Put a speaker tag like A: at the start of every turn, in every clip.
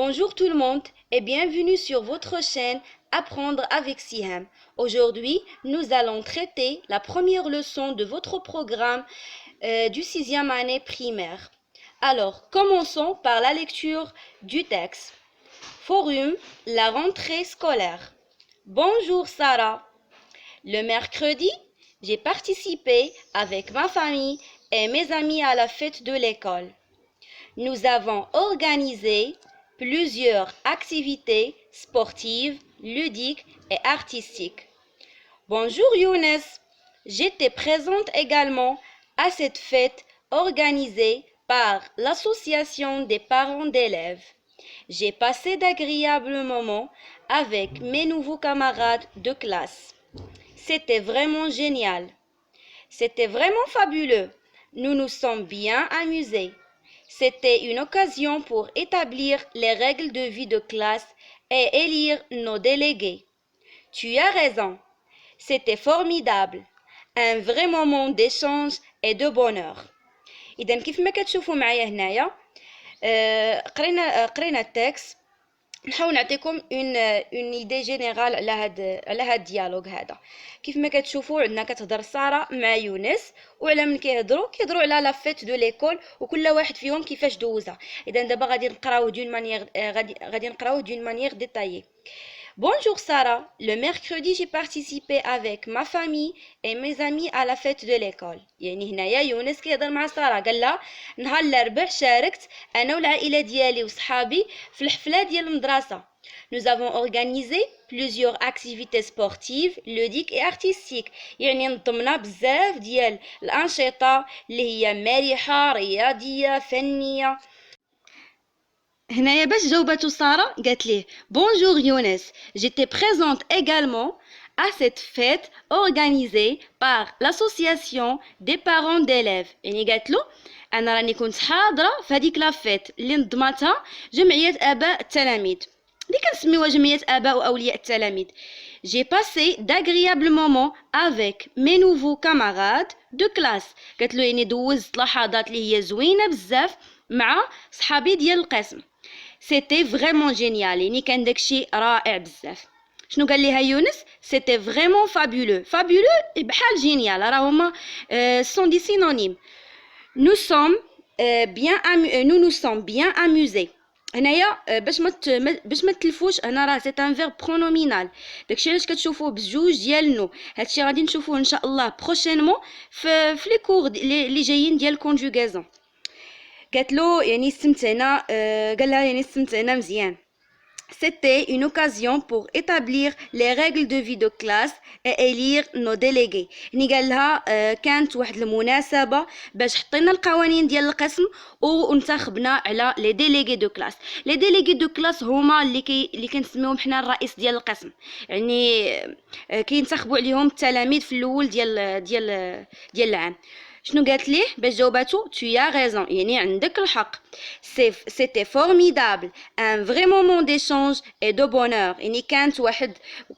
A: Bonjour tout le monde et bienvenue sur votre chaîne Apprendre avec Siham. Aujourd'hui, nous allons traiter la première leçon de votre programme du 6e année primaire. Alors, commençons par la lecture du texte. Forum, la rentrée scolaire. Bonjour Sarah. Le mercredi, j'ai participé avec ma famille et mes amis à la fête de l'école. Nous avons organisé plusieurs activités sportives, ludiques et artistiques. Bonjour Younes, j'étais présente également à cette fête organisée par l'association des parents d'élèves. J'ai passé d'agréables moments avec mes nouveaux camarades de classe. C'était vraiment génial. C'était vraiment fabuleux. Nous nous sommes bien amusés. C'était une occasion pour établir les règles de vie de classe et élire nos délégués. Tu as raison. C'était formidable. Un vrai moment d'échange et de bonheur. إذا كيف ما كتشوفوا معايا هنايا قرينا التكست. نحاول نعطيكم اون ايدي جينيرال على هاد الديالوج هذا. كيف ما كتشوفوا عندنا كتهضر ساره مع يونس، وعلى من كيهضروا على لا فيت دو ليكول وكل واحد فيهم كيفاش دوزها. اذا دابا غادي نقراوه دون مانيير غادي نقراوه دون مانيير ديتايي. Bonjour Sarah, le mercredi j'ai participé avec ma famille et mes amis à la fête de l'école. يعني هنايا يونس كيهضر مع سارة قال لها نهار الاربع شاركت انا والعائلة ديالي وصحابي في الحفلة ديال المدرسة. Nous avons organisé plusieurs activités sportives, ludiques et artistiques. يعني نظمنا بزاف ديال الأنشطة اللي هي مرحة رياضية فنية. هنايا باش جاوباتو سارة قالت ليه Bonjour Younes, j'étais présente également à cette fête organisée par l'association des parents d'élèves. يعني قالت له أنا راني كنت حاضرة في هذيك لا فيت اللي نظمتها جمعية آباء التلاميذ اللي كنسميوها جمعية آباء وأولياء التلاميذ. J'ai passé d'agréables moments avec mes nouveaux camarades de classe. قالت له يعني دوزت لحظات اللي هي زوينة بزاف مع صحابي ديال القسم. C'était vraiment génial. يعني كان داكشي رائع بزاف. شنو قال ليها يونس؟ C'était vraiment fabuleux. Fabuleux بحال génial راه هما sont des synonymes. Nous nous sommes bien amusés. هنايا باش ما تلفوش هنا راه سي ان فيرب برونومينال. داكشي علاش كتشوفوه بجوج ديال نو. هادشي غادي نشوفوه ان شاء الله بروشينمون في لي كور اللي جايين ديال الكونجوغازون. قالت له يعني استمتعنا قال لها يعني استمتعنا مزيان. C'était une occasion pour établir les règles de vie de classe et élire nos délégués. يعني قال لها كانت واحد المناسبة باش حطينا القوانين ديال القسم وانتخبنا على لي ديليغي دو كلاس. لي ديليغي دو كلاس هما اللي كنسميوهم حنا الرئيس ديال القسم. يعني كينتخبوا عليهم التلاميذ في الاول ديال العام. شنو قالت ليه باش جاوباتو tu as raison يعني عندك الحق. C'était formidable, un vrai moment d'échange et de bonheur. يعني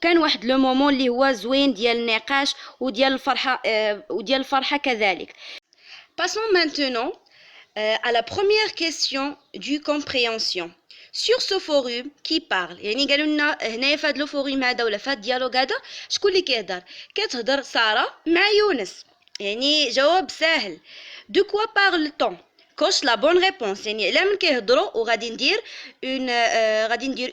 A: كان واحد لو مومون اللي هو زوين ديال النقاش وديال الفرحة كذلك. Passons maintenant à la première question du compréhension. Sur ce forum qui parle يعني قالوا لنا هنايا في هذا الفوريم هذا ولا في هذا الديالوج هذا شكون اللي كتهضر سارة مع يونس. يعني جواب سهل. De quoi parle-t-on? Coche la bonne réponse. يعني على من كيهضروا وغادي ندير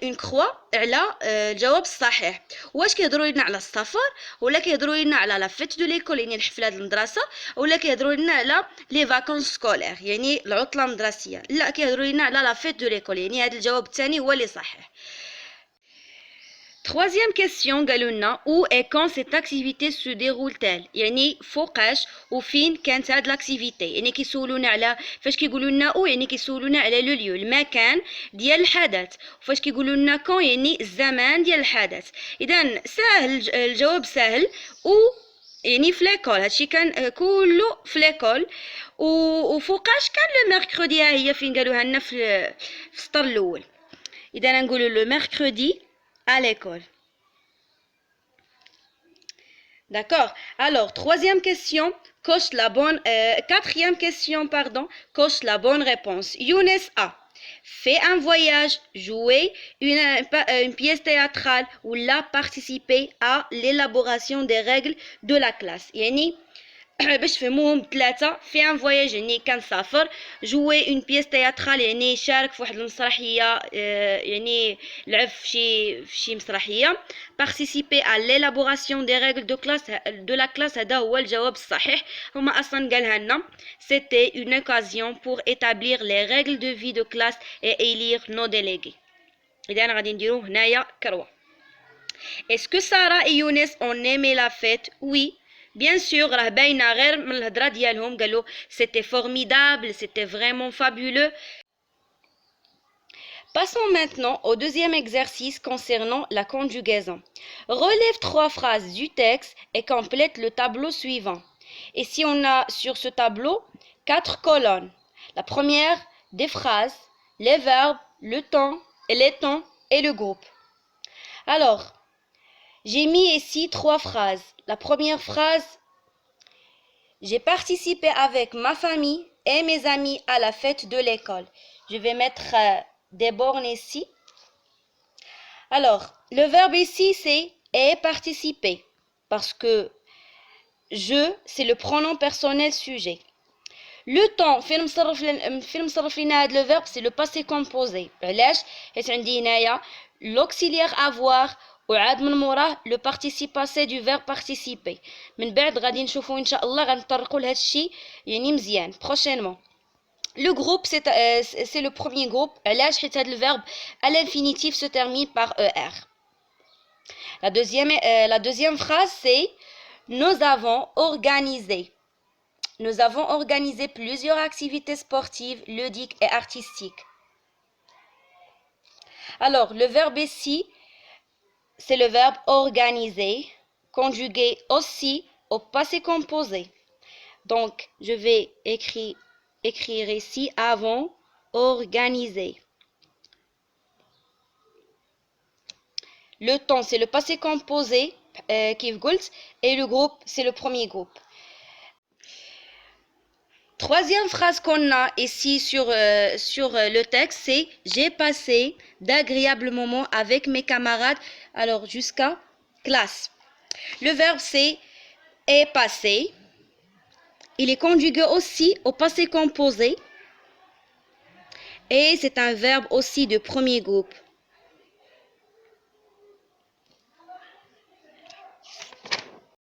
A: اون كروا على الجواب الصحيح. واش كيهضروا لنا على السفر ولا كيهضروا لنا على لا فيت دو ليكول يعني الحفله ديال المدرسه ولا كيهضروا لنا على لي فاكونس سكولير يعني العطله المدرسيه. لا كيهضروا لنا على لا فيت دو ليكول يعني هذا الجواب الثاني هو اللي صحيح. Troisième question قالوا لنا où et quand cette activité se déroule-t-elle يعني فوقاش وفين كانت هاد لاكتيفيتي. يعني كيسولونا على فاش كيقولوا لنا او يعني كيسولونا على لو ليو المكان ديال الحدث. وفاش كيقولوا لنا كون يعني الزمان ديال الحدث. اذا سهل الجواب سهل. و يعني في ليكول هادشي كان كله في ليكول. وفوقاش كان لو ميركودي ها هي فين قالوها لنا في السطر الاول. اذا نقولوا لو ميركودي à l'école. D'accord. Alors, quatrième question, coche la bonne réponse. Younes A. fait un voyage, jouer une pièce théâtrale ou là participer à l'élaboration des règles de la classe. يعني باش تفهموهم ثلاثة في ان فواياج يعني كنسافر جوي اون بيس تياترال يعني شارك في واحد المسرحية يعني لعب في شي مسرحية participer à l'élaboration des règles de la classe هذا هو الجواب الصحيح هما اصلا قالها لنا c'était une occasion pour établir les règles de vie de classe et élire nos délégués. اذا غادي نديرو هنايا كروة. Est-ce que Sarah et Younes ont aimé la fête? Oui. Bien sûr, راه باينة غير من الهضرة ديالهم قالوا c'était formidable, c'était vraiment fabuleux. Passons maintenant au deuxième exercice concernant la conjugaison. Relève 3 phrases du texte et complète le tableau suivant. Et si on a sur ce tableau 4 colonnes. La première, des phrases, les verbes, le temps, et les temps et le groupe. Alors, j'ai mis ici 3 phrases. La première phrase, j'ai participé avec ma famille et mes amis à la fête de l'école. Je vais mettre des bornes ici. Alors, le verbe ici, c'est est participer. Parce que je, c'est le pronom personnel sujet. Le temps, فين مصرف لنا هذا le verbe, c'est le passé composé. علاش؟ حيت عندي هنايا l'auxiliaire avoir وعاد من موراه لو participe passé du verbe participer. من بعد غادي نشوفوا ان شاء الله غنطرقوا لهذا الشيء يعني مزيان prochainement. Le groupe c'est le premier groupe علاش حيت هذا le verbe à l'infinitif se termine par er. La deuxième phrase c'est nous avons organisé plusieurs activités sportives, ludiques et artistiques. Alors, le verbe ici, c'est le verbe organiser, conjugué aussi au passé composé. Donc, je vais écrire ici avons organisé. Le temps, c'est le passé composé, et le groupe, c'est le premier groupe. Troisième phrase qu'on a ici sur le texte, c'est j'ai passé d'agréables moments avec mes camarades, alors jusqu'à classe. Le verbe c'est est passé. Il est conjugué aussi au passé composé et c'est un verbe aussi de premier groupe.